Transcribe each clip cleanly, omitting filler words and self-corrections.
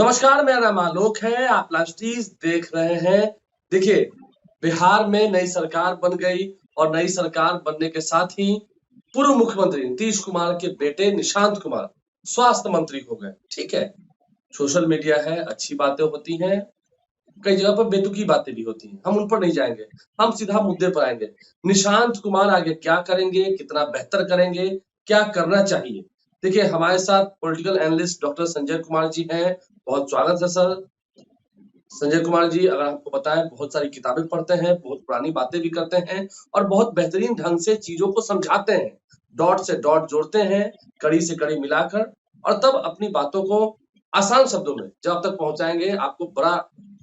नमस्कार, मेरा नाम आलोक है। आप लास्टीज देख रहे हैं। देखिए, बिहार में नई सरकार बन गई और नई सरकार बनने के साथ ही पूर्व मुख्यमंत्री नीतीश कुमार के बेटे निशांत कुमार स्वास्थ्य मंत्री हो गए। ठीक है, सोशल मीडिया है, अच्छी बातें होती हैं, कई जगह पर बेतुकी बातें भी होती हैं। हम उन पर नहीं जाएंगे, हम सीधा मुद्दे पर आएंगे। निशांत कुमार आगे क्या करेंगे, कितना बेहतर करेंगे, क्या करना चाहिए? देखिए, हमारे साथ political analyst doctor Sanjay Kumar ji हैं। बहुत स्वागत है सर। संजय कुमार जी, अगर आपको बताएं, बहुत सारी किताबें पढ़ते हैं, बहुत पुरानी बातें भी करते हैं और बहुत बेहतरीन ढंग से चीजों को समझाते हैं, डॉट से डॉट जोड़ते हैं, कड़ी से कड़ी मिलाकर, और तब अपनी बातों को आसान शब्दों में जब तक पहुंचाएंगे, आपको बड़ा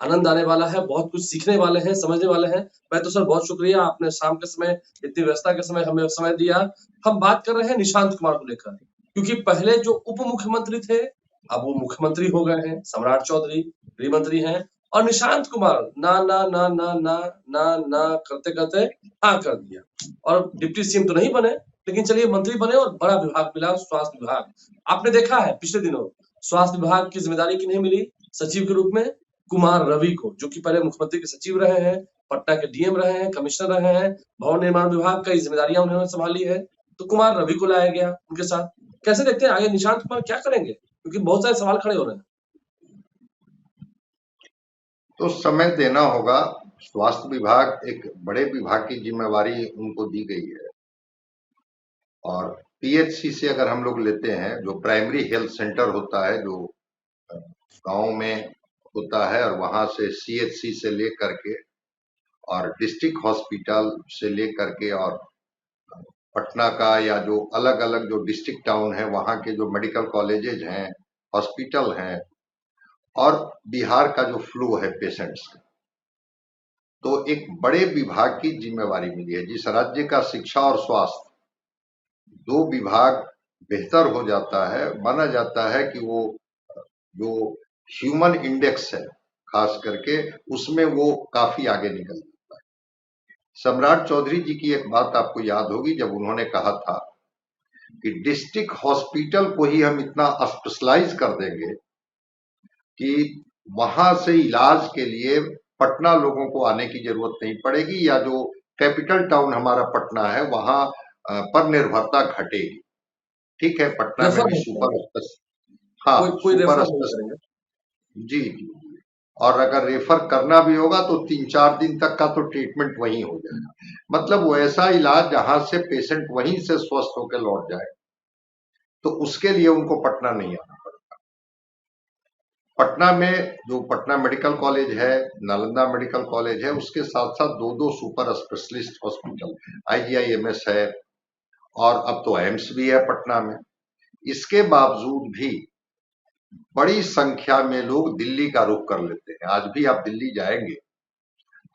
आनंद आने वाला है, बहुत कुछ सीखने वाले हैं, समझने वाले हैं। मैं तो सर बहुत शुक्रिया, आपने शाम के समय इतनी व्यवस्था के समय हमें समय दिया। हम बात कर रहे हैं निशांत कुमार को लेकर, क्योंकि पहले जो उप मुख्यमंत्री थे, अब वो मुख्यमंत्री हो गए हैं। सम्राट चौधरी गृह मंत्री हैं और निशांत कुमार ना ना ना ना ना ना ना करते करते हाँ कर दिया, और डिप्टी सीएम तो नहीं बने, लेकिन चलिए मंत्री बने और बड़ा विभाग मिला, स्वास्थ्य विभाग। आपने देखा है पिछले दिनों स्वास्थ्य विभाग की जिम्मेदारी किन्हें मिली सचिव के रूप में? कुमार रवि को, जो कि पहले मुख्यमंत्री के सचिव रहे हैं, पटना के डीएम रहे हैं, कमिश्नर रहे हैं, भवन निर्माण विभाग कई जिम्मेदारियां उन्होंने संभाली है। तो कुमार रवि को लाया गया उनके साथ। कैसे देखते हैं आगे निशांत कुमार क्या करेंगे, क्योंकि बहुत सारे सवाल खड़े हो रहे हैं। तो समय देना होगा। स्वास्थ्य विभाग एक बड़े विभाग की जिम्मेवारी उनको दी गई है और पीएचसी से अगर हम लोग लेते हैं, जो प्राइमरी हेल्थ सेंटर होता है, जो गांव में होता है, और वहां से सीएचसी से लेकर के और डिस्ट्रिक्ट हॉस्पिटल से लेकर के और पटना का या जो अलग अलग जो डिस्ट्रिक्ट टाउन है वहां के जो मेडिकल कॉलेजेज हैं, हॉस्पिटल हैं, और बिहार का जो फ्लो है पेशेंट्स का, तो एक बड़े विभाग की जिम्मेवारी मिली है। जिस राज्य का शिक्षा और स्वास्थ्य दो विभाग बेहतर हो जाता है, माना जाता है कि वो जो ह्यूमन इंडेक्स है खास करके, उसमें वो काफी आगे निकल जाता है। सम्राट चौधरी जी की एक बात आपको याद होगी, जब उन्होंने कहा था कि डिस्ट्रिक्ट हॉस्पिटल को ही हम इतना स्पेशलाइज कर देंगे कि वहां से इलाज के लिए पटना लोगों को आने की जरूरत नहीं पड़ेगी, या जो कैपिटल टाउन हमारा पटना है वहां पर निर्भरता घटेगी। ठीक है, पटना में रेफर भी नहीं सुपर करेंगे, हाँ कोई सुपर रेफर नहीं करेंगे। जी जी। और अगर रेफर करना भी होगा तो 3-4 दिन तक का तो ट्रीटमेंट वहीं हो जाएगा। मतलब वैसा इलाज जहां से पेशेंट वहीं से स्वस्थ होकर लौट जाए, तो उसके लिए उनको पटना नहीं आना पड़ेगा। पटना में जो पटना मेडिकल कॉलेज है, नालंदा मेडिकल कॉलेज है, उसके साथ साथ दो दो सुपर स्पेशलिस्ट हॉस्पिटल, आईजीआईएमएस है, और अब तो एम्स भी है पटना में। इसके बावजूद भी बड़ी संख्या में लोग दिल्ली का रुख कर लेते हैं। आज भी आप दिल्ली जाएंगे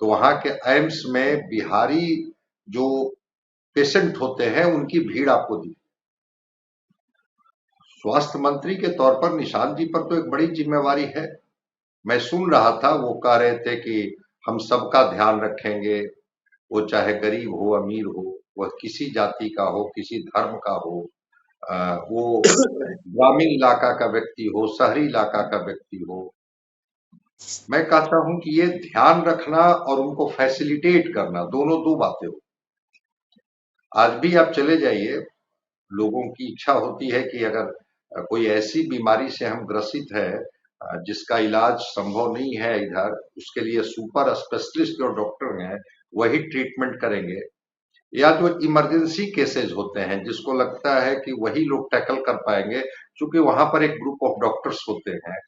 तो वहां के एम्स में बिहारी जो पेशेंट होते हैं उनकी भीड़ आपको दिखेगी। स्वास्थ्य मंत्री के तौर पर निशांत जी पर तो एक बड़ी जिम्मेवारी है। मैं सुन रहा था, वो कह रहे थे कि हम सबका ध्यान रखेंगे, वो चाहे गरीब हो अमीर हो, वह किसी जाति का हो, किसी धर्म का हो, वो ग्रामीण इलाका का व्यक्ति हो, शहरी इलाका का व्यक्ति हो। मैं कहता हूं कि ये ध्यान रखना और उनको फैसिलिटेट करना, दोनों दो बातें हो। आज भी आप चले जाइए, लोगों की इच्छा होती है कि अगर कोई ऐसी बीमारी से हम ग्रसित है जिसका इलाज संभव नहीं है इधर, उसके लिए सुपर स्पेशलिस्ट जो डॉक्टर हैं वही ट्रीटमेंट करेंगे, या जो इमरजेंसी केसेस होते हैं जिसको लगता है कि वही लोग टैकल कर पाएंगे, क्योंकि वहां पर एक ग्रुप ऑफ डॉक्टर्स होते हैं।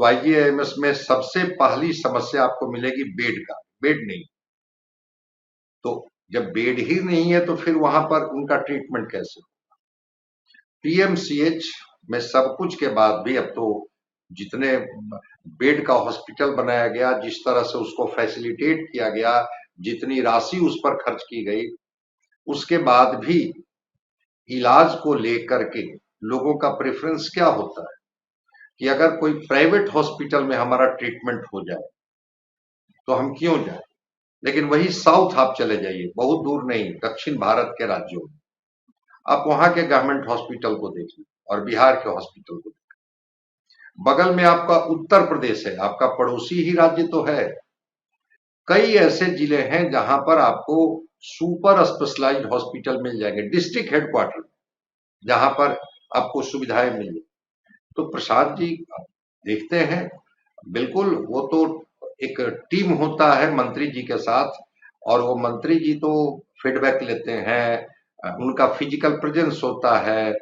तो आईजीआईएमएस में सबसे पहली समस्या आपको मिलेगी बेड का, बेड नहीं। तो जब बेड ही नहीं है तो फिर वहां पर उनका ट्रीटमेंट कैसे? पीएमसीएच में सब कुछ के बाद भी अब तो जितने बेड का हॉस्पिटल बनाया गया, जिस तरह से उसको फैसिलिटेट किया गया, जितनी राशि उस पर खर्च की गई, उसके बाद भी इलाज को लेकर के लोगों का प्रेफरेंस क्या होता है कि अगर कोई प्राइवेट हॉस्पिटल में हमारा ट्रीटमेंट हो जाए तो हम क्यों जाए। लेकिन वही साउथ आप चले जाइए, बहुत दूर नहीं, दक्षिण भारत के राज्यों में, आप वहां के गवर्नमेंट हॉस्पिटल को देखिए और बिहार के हॉस्पिटल को देखिए, बगल में आपका उत्तर प्रदेश है, आपका पड़ोसी ही राज्य तो है। कई ऐसे जिले हैं जहां पर आपको सुपर स्पेशलाइज्ड हॉस्पिटल मिल जाएंगे, डिस्ट्रिक्ट हेडक्वार्टर जहां पर आपको सुविधाएं मिल। तो प्रसाद जी देखते हैं, बिल्कुल वो तो एक टीम होता है मंत्री जी के साथ, और वो मंत्री जी तो फीडबैक लेते हैं, उनका फिजिकल प्रेजेंस होता है,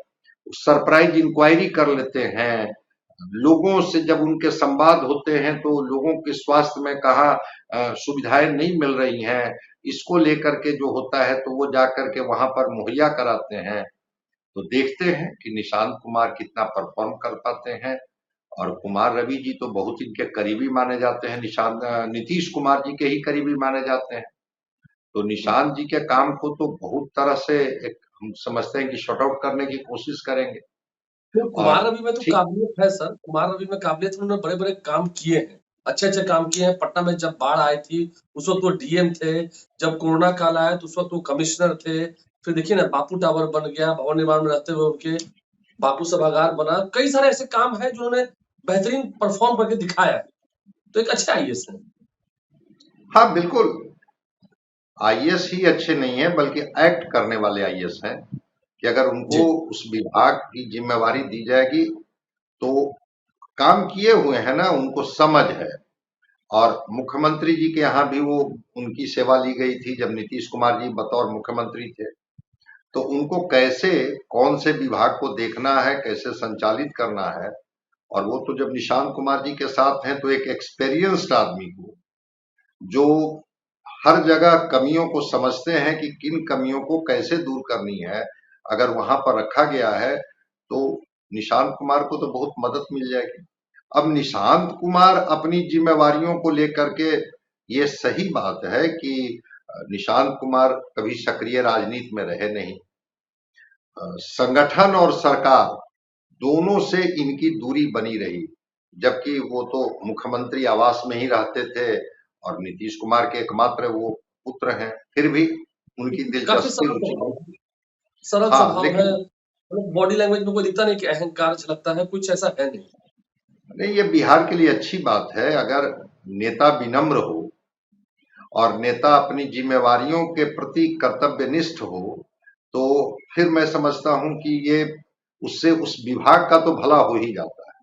सरप्राइज इंक्वायरी कर लेते हैं, लोगों से जब उनके संवाद होते हैं तो लोगों के स्वास्थ्य में कहाँ सुविधाएं नहीं मिल रही हैं, इसको लेकर के जो होता है तो वो जाकर के वहां पर मुहैया कराते हैं। तो देखते हैं कि निशांत कुमार कितना परफॉर्म कर पाते हैं। और कुमार रवि जी तो बहुत इनके करीबी माने जाते हैं, नीतीश कुमार जी के ही करीबी माने जाते हैं। तो निशांत जी के काम को तो बहुत तरह से एक हम समझते हैं कि शॉर्ट आउट करने की कोशिश करेंगे। तो कुमार और रवि में तो ठीक, काबिलियत है सर, कुमार रवि में काबिलियत है, उन्होंने बड़े-बड़े काम किए हैं, अच्छे-अच्छे काम किए हैं। पटना में जब बाढ़ आई थी, उस वक़्त वो डीएम थे, जब कोरोना काल आया तो उस वक़्त वो कमिश्नर थे। फिर देखिए ना बापू टावर बन गया, भवन निर्माण में रहते हुए उनके बापू सभागार बना। कई सारे ऐसे काम हैं जो उन्होंने बेहतरीन परफॉर्म करके दिखाया है। तो एक अच्छे आईएएस हैं। हाँ बिल्कुल, आईएएस ही अच्छे नहीं है बल्कि एक्ट करने वाले आईएएस हैं, कि अगर उनको जी, उस विभाग की जिम्मेवारी दी जाएगी तो काम किए हुए हैं ना, उनको समझ है। और मुख्यमंत्री जी के यहाँ भी वो उनकी सेवा ली गई थी जब नीतीश कुमार जी बतौर मुख्यमंत्री थे। तो उनको कैसे कौन से विभाग को देखना है, कैसे संचालित करना है, और वो तो जब निशांत कुमार जी के साथ हैं तो एक एक्सपीरियंस्ड आदमी को, जो हर जगह कमियों को समझते हैं कि किन कमियों को कैसे दूर करनी है, अगर वहां पर रखा गया है तो निशांत कुमार को तो बहुत मदद मिल जाएगी। अब निशांत कुमार अपनी जिम्मेवारियों को लेकर के, ये सही बात है कि निशांत कुमार कभी सक्रिय राजनीति में रहे नहीं। संगठन और सरकार दोनों से इनकी दूरी बनी रही, जबकि वो तो मुख्यमंत्री आवास में ही रहते थे और नीतीश कुमार के एकमात्र वो पुत्र हैं, फिर भी उनकी काफ़ी दिलचस्पी सरल रुचि। स्वभाव है, सरल हाँ स्वभाव है। लेकिन मतलब बॉडी लैंग्वेज में कोई दिखता नहीं कि अहंकार झलकता है, कुछ ऐसा है नहीं। नहीं, ये बिहार के लिए अच्छी बात है अगर नेता विनम्र हो और नेता अपनी जिम्मेवारियों के प्रति कर्तव्यनिष्ठ हो, तो फिर मैं समझता हूं कि ये उससे उस विभाग का तो भला हो ही जाता है।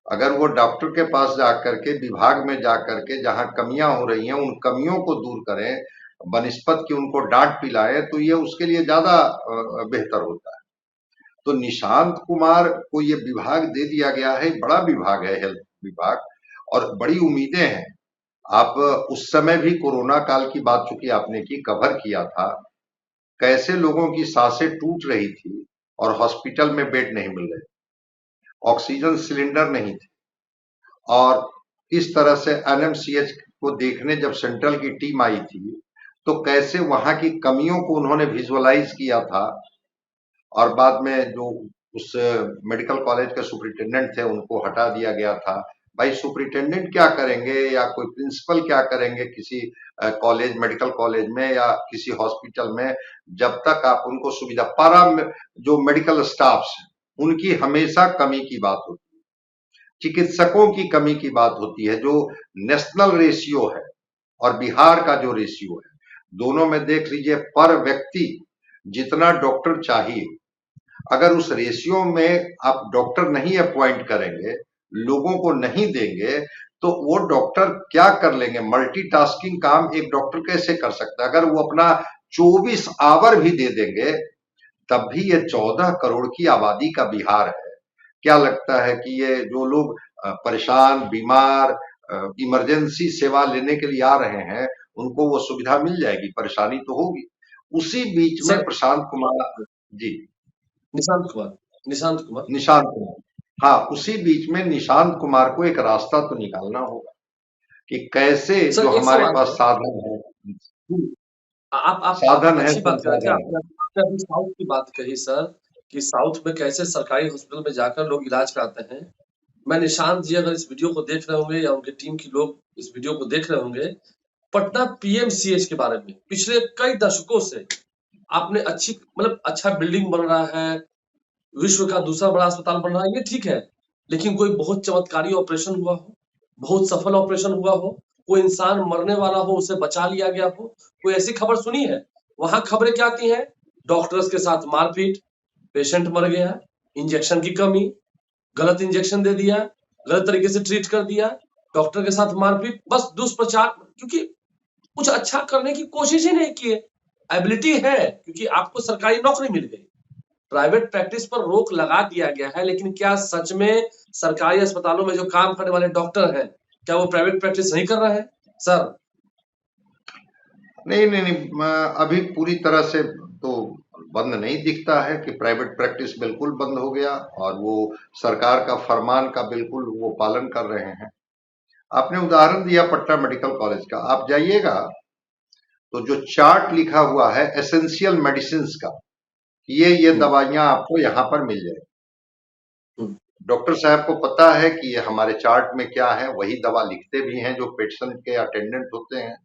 अगर वो डॉक्टर के पास जाकर के, विभाग में जाकर के जहां कमियां हो रही हैं उन कमियों को दूर करें, बनिस्पत की उनको डांट पिलाएं, तो ये उसके लिए ज्यादा बेहतर होता है। तो निशांत कुमार को ये विभाग दे दिया गया है, बड़ा विभाग है हेल्थ विभाग, और बड़ी उम्मीदें हैं। आप उस समय भी कोरोना काल की बात चूंकि आपने की, कवर किया था, कैसे लोगों की सांसें टूट रही थी और हॉस्पिटल में बेड नहीं मिल रहे, ऑक्सीजन सिलेंडर नहीं थे, और किस तरह से एनएमसीएच को देखने जब सेंट्रल की टीम आई थी तो कैसे वहां की कमियों को उन्होंने विजुअलाइज किया था। और बाद में जो उस मेडिकल कॉलेज के सुपरिटेंडेंट थे उनको हटा दिया गया था। भाई सुपरिटेंडेंट क्या करेंगे या कोई प्रिंसिपल क्या करेंगे किसी कॉलेज, मेडिकल कॉलेज में या किसी हॉस्पिटल में, जब तक आप उनको सुविधा, जो मेडिकल स्टाफ्स उनकी हमेशा कमी की बात होती है, चिकित्सकों की कमी की बात होती है। जो नेशनल रेशियो है और बिहार का जो रेशियो है, दोनों में देख लीजिए, पर व्यक्ति जितना डॉक्टर चाहिए, अगर उस रेशियो में आप डॉक्टर नहीं अपॉइंट करेंगे, लोगों को नहीं देंगे, तो वो डॉक्टर क्या कर लेंगे? मल्टीटास्किंग काम एक डॉक्टर कैसे कर सकता है? अगर वो अपना 24 आवर भी दे देंगे, तब भी ये 14 करोड़ की आबादी का बिहार है। क्या लगता है कि ये जो लोग परेशान, बीमार, इमरजेंसी सेवा लेने के लिए आ रहे हैं, उनको वो सुविधा मिल जाएगी? परेशानी तो होगी। उसी बीच में सर प्रशांत कुमार जी, निशांत कुमार, निशांत कुमार। निशांत कुमार, हाँ, उसी बीच में निशांत कुमार को एक रास्ता तो निकालना होगा कि कैसे जो सर एक हमारे सवाल पास है। साधन है, हुँ, आप साधन है, अच्छी बात कर रहे थे। संसाधन है। आपने अभी साउथ की बात कही सर, कि साउथ में कैसे सरकारी हॉस्पिटल में जाकर लोग इलाज कराते हैं। मैं निशांत जी अगर इस वीडियो को देख रहे होंगे या उनकी टीम के लोग इस वीडियो को देख रहे होंगे, पटना पीएमसीएच के बारे में पिछले कई दशकों से आपने अच्छी मतलब अच्छा बिल्डिंग बन रहा है, विश्व का दूसरा बड़ा अस्पताल बन रहा है, ये ठीक है। लेकिन कोई बहुत चमत्कारी ऑपरेशन हुआ हो, बहुत सफल ऑपरेशन हुआ हो, कोई इंसान मरने वाला हो उसे बचा लिया गया हो, कोई ऐसी खबर सुनी है? वहां खबरें क्या आती हैं? डॉक्टर्स के साथ मारपीट, पेशेंट मर गया, इंजेक्शन की कमी, गलत इंजेक्शन दे दिया, गलत तरीके से ट्रीट कर दिया, डॉक्टर के साथ मारपीट, बस दुष्प्रचार, क्योंकि कुछ अच्छा करने की कोशिश ही नहीं की है। एबिलिटी है क्योंकि आपको सरकारी नौकरी मिल गई, प्राइवेट प्रैक्टिस पर रोक लगा दिया गया है, लेकिन क्या सच में सरकारी अस्पतालों में जो काम करने वाले डॉक्टर हैं, क्या वो प्राइवेट प्रैक्टिस नहीं कर रहे हैं? सर नहीं नहीं नहीं, अभी पूरी तरह से तो बंद नहीं दिखता है कि प्राइवेट प्रैक्टिस बिल्कुल बंद हो गया, और वो सरकार का फरमान का बिल्कुल वो पालन कर रहे हैं। आपने उदाहरण दिया पटना मेडिकल कॉलेज का, आप जाइएगा तो जो चार्ट लिखा हुआ है एसेंशियल मेडिसिन का, ये दवाइयां आपको यहाँ पर मिल जाएगी। डॉक्टर साहब को पता है कि ये हमारे चार्ट में क्या है, वही दवा लिखते भी हैं जो पेशेंट के अटेंडेंट होते हैं,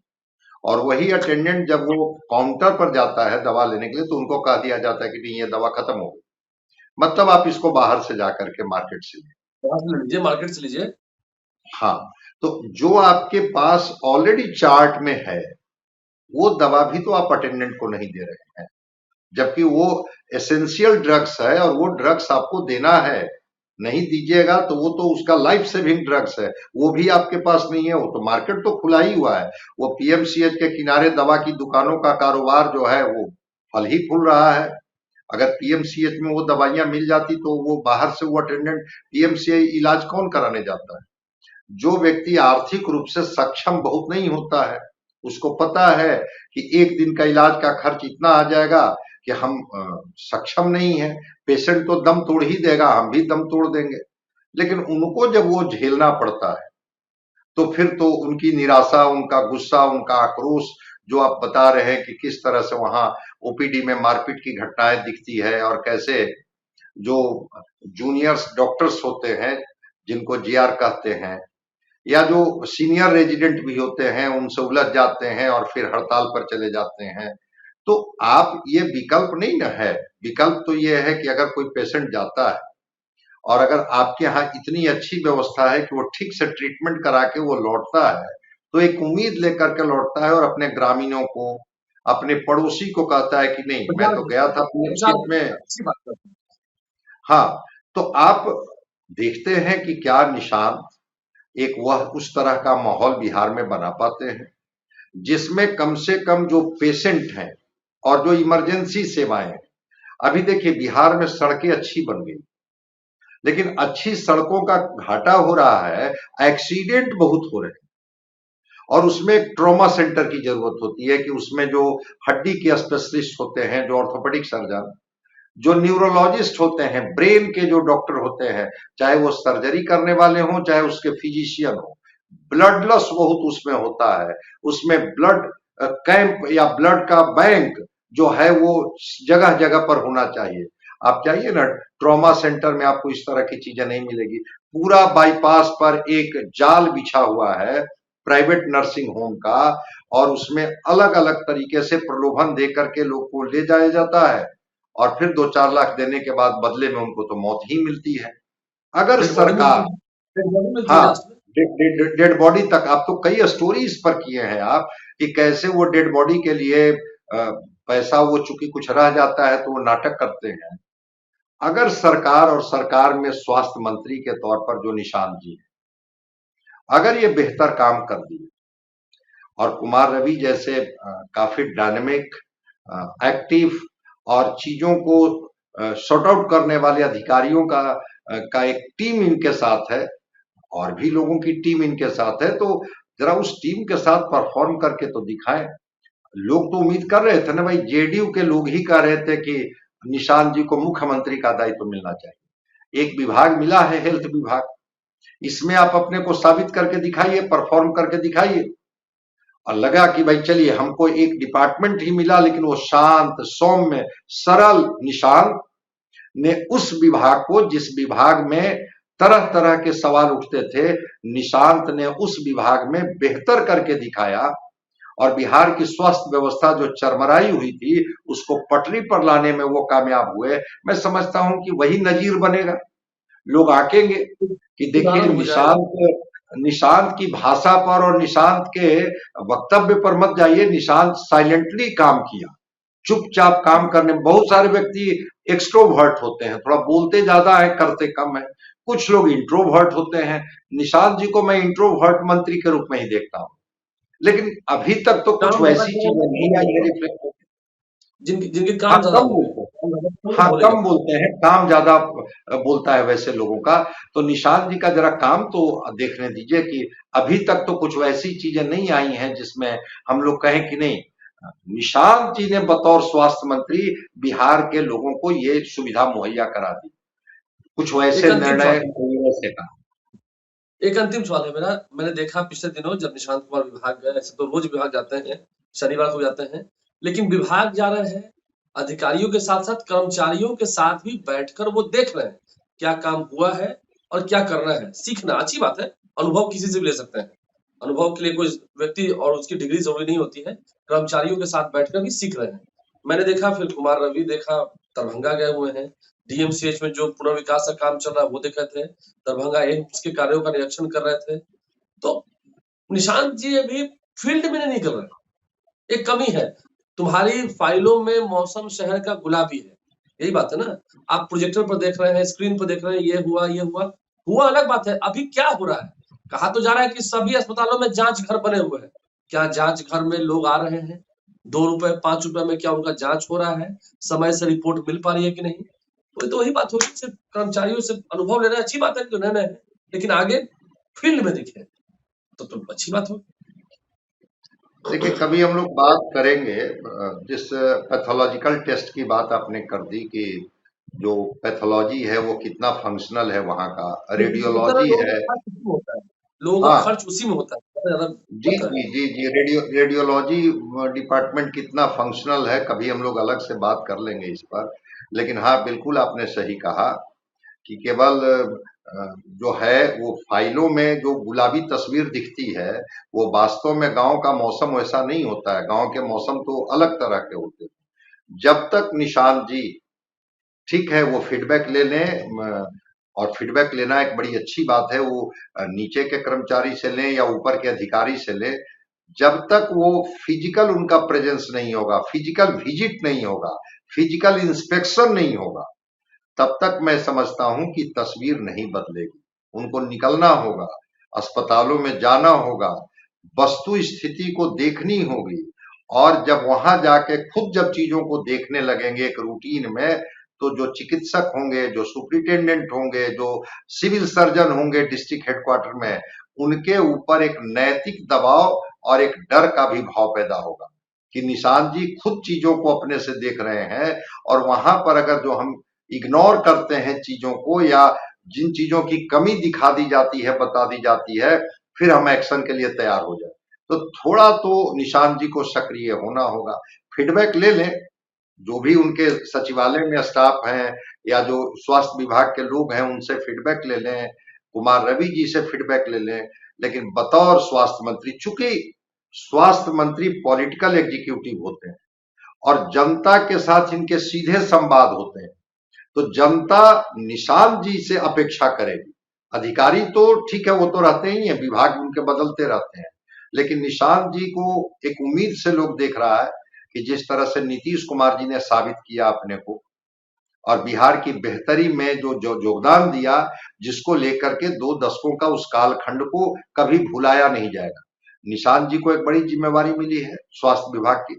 और वही अटेंडेंट जब वो काउंटर पर जाता है दवा लेने के लिए तो उनको कह दिया जाता है कि नहीं, ये दवा खत्म हो गई, मतलब आप इसको बाहर से जाकर के मार्केट से लीजिए, मार्केट से लीजिए। हाँ, तो जो आपके पास ऑलरेडी चार्ट में है वो दवा भी तो आप अटेंडेंट को नहीं दे रहे हैं, जबकि वो एसेंशियल ड्रग्स है और वो ड्रग्स आपको देना है। नहीं दीजिएगा तो वो तो उसका लाइफ सेविंग ड्रग्स है, वो भी आपके पास नहीं है। वो तो मार्केट तो खुला ही हुआ है, वो पीएमसीएच के किनारे दवा की दुकानों का कारोबार जो है वो फल ही फूल रहा है। अगर पीएमसीएच में वो दवाइयां मिल जाती तो वो बाहर से वो अटेंडेंट पीएमसीएच इलाज कौन कराने जाता है? जो व्यक्ति आर्थिक रूप से सक्षम बहुत नहीं होता है, उसको पता है कि एक दिन का इलाज का खर्च इतना आ जाएगा कि हम सक्षम नहीं है, पेशेंट तो दम तोड़ ही देगा, हम भी दम तोड़ देंगे। लेकिन उनको जब वो झेलना पड़ता है तो फिर तो उनकी निराशा, उनका गुस्सा, उनका आक्रोश, जो आप बता रहे हैं कि किस तरह से वहां ओपीडी में मारपीट की घटनाएं दिखती है, और कैसे जो जूनियर्स डॉक्टर्स होते हैं जिनको जीआर कहते हैं, या जो सीनियर रेजिडेंट भी होते हैं, उनसे उलझ जाते हैं और फिर हड़ताल पर चले जाते हैं। तो आप, ये विकल्प नहीं ना है। विकल्प तो ये है कि अगर कोई पेशेंट जाता है और अगर आपके यहाँ इतनी अच्छी व्यवस्था है कि वो ठीक से ट्रीटमेंट करा के वो लौटता है, तो एक उम्मीद लेकर के लौटता है और अपने ग्रामीणों को, अपने पड़ोसी को कहता है कि नहीं, मैं तो गया था पीएमसीएच में। अच्छी बात है। हाँ, तो आप देखते हैं कि क्या निशान एक वह उस तरह का माहौल बिहार में बना पाते हैं जिसमें कम से कम जो पेशेंट हैं और जो इमरजेंसी सेवाएं हैं। अभी देखिए बिहार में सड़कें अच्छी बन गई, लेकिन अच्छी सड़कों का घाटा हो रहा है, एक्सीडेंट बहुत हो रहे हैं, और उसमें एक ट्रॉमा सेंटर की जरूरत होती है कि उसमें जो हड्डी के स्पेशलिस्ट होते हैं, जो ऑर्थोपेडिक सर्जन, जो न्यूरोलॉजिस्ट होते हैं, ब्रेन के जो डॉक्टर होते हैं, चाहे वो सर्जरी करने वाले हों चाहे उसके फिजिशियन हो, ब्लड लॉस बहुत उसमें होता है। उसमें ब्लड कैंप या ब्लड का बैंक जो है वो जगह जगह पर होना चाहिए। आप जाइए ना ट्रॉमा सेंटर में, आपको इस तरह की चीजें नहीं मिलेगी। पूरा बाईपास पर एक जाल बिछा हुआ है प्राइवेट नर्सिंग होम का, और उसमें अलग अलग तरीके से प्रलोभन दे करके लोग को ले जाया जाता है, और फिर 2-4 लाख देने के बाद बदले में उनको तो मौत ही मिलती है। अगर सरकार, हाँ, डेड बॉडी तक, आप तो कई स्टोरी इस पर किए हैं आप कि कैसे वो डेड बॉडी के लिए पैसा, वो चूंकि कुछ रह जाता है तो वो नाटक करते हैं। अगर सरकार, और सरकार में स्वास्थ्य मंत्री के तौर पर जो निशांत जी है, अगर ये बेहतर काम कर दिए और कुमार रवि जैसे काफी डायनेमिक, एक्टिव और चीजों को सॉर्ट आउट करने वाले अधिकारियों का एक टीम इनके साथ है, और भी लोगों की टीम इनके साथ है, तो जरा उस टीम के साथ परफॉर्म करके तो दिखाएं। लोग तो उम्मीद कर रहे थे ना भाई, जेडीयू के लोग ही कह रहे थे कि निशांत जी को मुख्यमंत्री का दायित्व मिलना चाहिए। एक विभाग मिला है हेल्थ विभाग, इसमें आप अपने को साबित करके दिखाइए, परफॉर्म करके दिखाइए। और लगा कि भाई चलिए हमको एक डिपार्टमेंट ही मिला, लेकिन वो शांत, सौम्य, सरल निशांत ने उस विभाग को, जिस विभाग में तरह तरह के सवाल उठते थे, निशांत ने उस विभाग में बेहतर करके दिखाया, और बिहार की स्वास्थ्य व्यवस्था जो चरमराई हुई थी उसको पटरी पर लाने में वो कामयाब हुए। मैं समझता हूं कि वही नजीर बनेगा। लोग आकेंगे कि देखिए उदाहरण हो जाएगा। निशांत की भाषा पर और निशांत के वक्तव्य पर मत जाइए। निशांत साइलेंटली काम किया, चुपचाप काम करने में। बहुत सारे व्यक्ति एक्सट्रोवर्ट होते हैं, थोड़ा बोलते ज्यादा है करते कम है। कुछ लोग इंट्रोवर्ट होते हैं। निशांत जी को मैं इंट्रोवर्ट मंत्री के रूप में ही देखता हूं, लेकिन अभी तक तो कुछ काम ज्यादा वैसी करें चीजें तो नहीं कम आई है होगा, रिफ्लेक्ट। जिनके जिनके हाँ काम ज्यादा कम होंगे, बोलते हैं। काम ज्यादा करेंगे, हाँ बोलेंगे कम ज्यादा। बोलते हैं, काम ज्यादा बोलता है वैसे लोगों का। तो निशांत जी का जरा काम तो देखने दीजिए कि अभी तक तो कुछ वैसी चीजें नहीं आई हैं जिसमें हम लोग कहें कि नहीं, निशांत जी ने बतौर स्वास्थ्य मंत्री बिहार के लोगों को ये सुविधा मुहैया करा दी। कुछ एक वैसे अंतिम निर्णय सवाल है, कोई वैसे का। एक अंतिम सवाल है मेरा। मैंने देखा पिछले दिनों जब निशांत कुमार विभाग गए, ऐसे तो रोज विभाग जाते हैं, शनिवार को जाते हैं, लेकिन विभाग जा रहे हैं, अधिकारियों के साथ साथ कर्मचारियों के साथ भी बैठकर वो देख रहे हैं क्या काम हुआ है और क्या करना है। सीखना अच्छी बात है, अनुभव किसी से भी ले सकते हैं, अनुभव के लिए कोई व्यक्ति और उसकी डिग्री जरूरी नहीं होती है। कर्मचारियों के साथ बैठकर भी सीख रहे हैं। मैंने देखा, फिर कुमार रवि देखा, दरभंगा गए हुए हैं, डीएमसीएच में जो पुनर्विकास का काम चल रहा है वो देख रहे थे, दरभंगा एम्स के कार्यों का निरीक्षण कर रहे थे। तो निशांत जी अभी फील्ड में नहीं निकल रहे, एक कमी है। तुम्हारी फाइलों में मौसम शहर का गुलाबी है, यही बात है ना। आप प्रोजेक्टर पर देख रहे हैं, स्क्रीन पर देख रहे हैं, ये हुआ ये हुआ, हुआ अलग बात है। अभी क्या हो रहा है? कहा तो जा रहा है कि सभी अस्पतालों में जांच घर बने हुए हैं। क्या जांच घर में लोग आ रहे हैं? 2 रुपए 5 रुपए में क्या उनका जांच हो रहा है? समय से रिपोर्ट मिल पा रही है कि नहीं? तो वही बात होगी, सिर्फ कर्मचारियों से अनुभव ले रहे हैं, अच्छी बात है जो नए नए है, लेकिन आगे फील्ड में दिखे तो अच्छी बात होगी। देखिए कभी हम लोग बात करेंगे जिस पैथोलॉजिकल टेस्ट की बात आपने कर दी कि जो पैथोलॉजी है वो कितना फंक्शनल है वहां का, लेकिन इस तरह रेडियोलॉजी लोगों है। का खर्च उसी में होता है, लोगों का हाँ खर्च उसी में होता है, सबसे ज्यादा जी होता जी है। जी जी, रेडियोलॉजी डिपार्टमेंट कितना फंक्शनल है कभी हम लोग अलग से बात कर लेंगे इस पर। लेकिन हाँ बिल्कुल आपने सही कहा कि केवल जो है वो फाइलों में जो गुलाबी तस्वीर दिखती है वो वास्तव में गांव का मौसम वैसा नहीं होता है। गांव के मौसम तो अलग तरह के होते हैं। जब तक निशांत जी ठीक है वो फीडबैक ले लें, और फीडबैक लेना एक बड़ी अच्छी बात है। वो नीचे के कर्मचारी से लें या ऊपर के अधिकारी से लें, जब तक वो फिजिकल उनका प्रेजेंस नहीं होगा, फिजिकल विजिट नहीं होगा, फिजिकल इंस्पेक्शन नहीं होगा, तब तक मैं समझता हूं कि तस्वीर नहीं बदलेगी। उनको निकलना होगा, अस्पतालों में जाना होगा, वस्तु स्थिति को देखनी होगी, और जब वहां जाके खुद जब चीजों को देखने लगेंगे एक रूटीन में, तो जो चिकित्सक होंगे, जो सुप्रिंटेंडेंट होंगे, जो सिविल सर्जन होंगे डिस्ट्रिक्ट हेडक्वार्टर में, उनके ऊपर एक नैतिक दबाव और एक डर का भी भाव पैदा होगा कि निशांत जी खुद चीजों को अपने से देख रहे हैं। और वहां पर अगर जो हम इग्नोर करते हैं चीजों को, या जिन चीजों की कमी दिखा दी जाती है, बता दी जाती है, फिर हम एक्शन के लिए तैयार हो जाए। तो थोड़ा तो निशांत जी को सक्रिय होना होगा। फीडबैक ले लें, जो भी उनके सचिवालय में स्टाफ हैं या जो स्वास्थ्य विभाग के लोग हैं उनसे फीडबैक ले लें, कुमार रवि जी से फीडबैक ले लें। लेकिन बतौर स्वास्थ्य मंत्री, चूंकि स्वास्थ्य मंत्री पॉलिटिकल एग्जीक्यूटिव होते हैं और जनता के साथ इनके सीधे संवाद होते हैं, तो जनता निशांत जी से अपेक्षा करेगी। अधिकारी तो ठीक है वो तो रहते ही हैं, विभाग उनके बदलते रहते हैं, लेकिन निशांत जी को एक उम्मीद से लोग देख रहा है कि जिस तरह से नीतीश कुमार जी ने साबित किया अपने को और बिहार की बेहतरी में जो योगदान दिया, जिसको लेकर के 2 दशकों का उस कालखंड को कभी भुलाया नहीं जाएगा। निशांत जी को एक बड़ी जिम्मेवारी मिली है स्वास्थ्य विभाग की।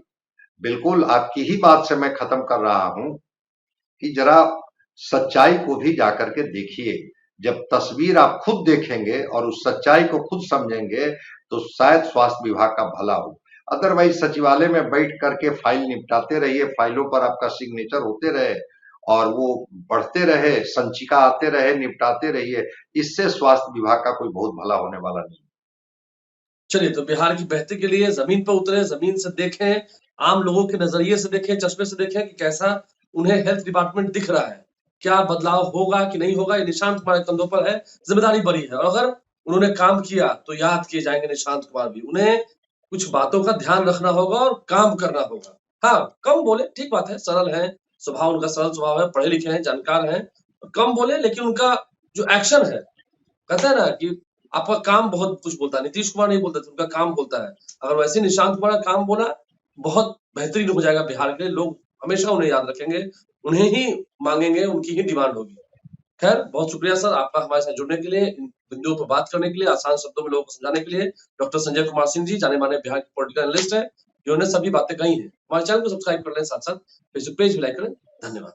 बिल्कुल आपकी ही बात से मैं खत्म कर रहा हूं कि जरा सच्चाई को भी जाकर के देखिए। जब तस्वीर आप खुद देखेंगे और उस सच्चाई को खुद समझेंगे तो शायद स्वास्थ्य विभाग का भला हो। अदरवाइज सचिवालय में बैठ करके फाइल निपटाते रहिए, फाइलों पर आपका सिग्नेचर होते रहे और वो बढ़ते रहे, संचिका आते रहे, निपटाते रहिए, इससे स्वास्थ्य विभाग का कोई बहुत भला होने वाला नहीं। चलिए, तो बिहार की बेहतरी के लिए जमीन पर उतरे, जमीन से देखें, आम लोगों के नजरिए से देखें, चश्मे से देखें कि कैसा उन्हें हेल्थ डिपार्टमेंट दिख रहा है, क्या बदलाव होगा कि नहीं होगा। ये निशांत कुमार के कंधों पर है, जिम्मेदारी बड़ी है, और अगर उन्होंने काम किया तो याद किए जाएंगे निशांत कुमार भी। उन्हें कुछ बातों का ध्यान रखना होगा और काम करना होगा। हाँ, कम बोले, ठीक बात है, सरल है, स्वभाव उनका सरल स्वभाव है, पढ़े लिखे हैं, जानकार हैं, कम बोले, लेकिन उनका जो एक्शन है, कहते हैं ना कि आपका काम बहुत कुछ बोलता है। नीतीश कुमार नहीं बोलते थे, उनका काम बोलता है। अगर वैसे निशांत कुमार का काम बोला, बहुत बेहतरीन हो जाएगा बिहार के लिए। लोग हमेशा उन्हें याद रखेंगे, उन्हें ही मांगेंगे, उनकी ही डिमांड होगी। खैर, बहुत शुक्रिया सर आपका हमारे साथ जुड़ने के लिए, इन बिंदुओं पर बात करने के लिए, आसान शब्दों में लोगों को समझाने के लिए। डॉक्टर संजय कुमार सिंह जी, जाने माने बिहार के पॉलिटिकल एनालिस्ट है, जिन्होंने सभी बातें कही हैं। हमारे चैनल को सब्सक्राइब कर लें, साथ साथ फेसबुक पेज भी लाइक करें। धन्यवाद।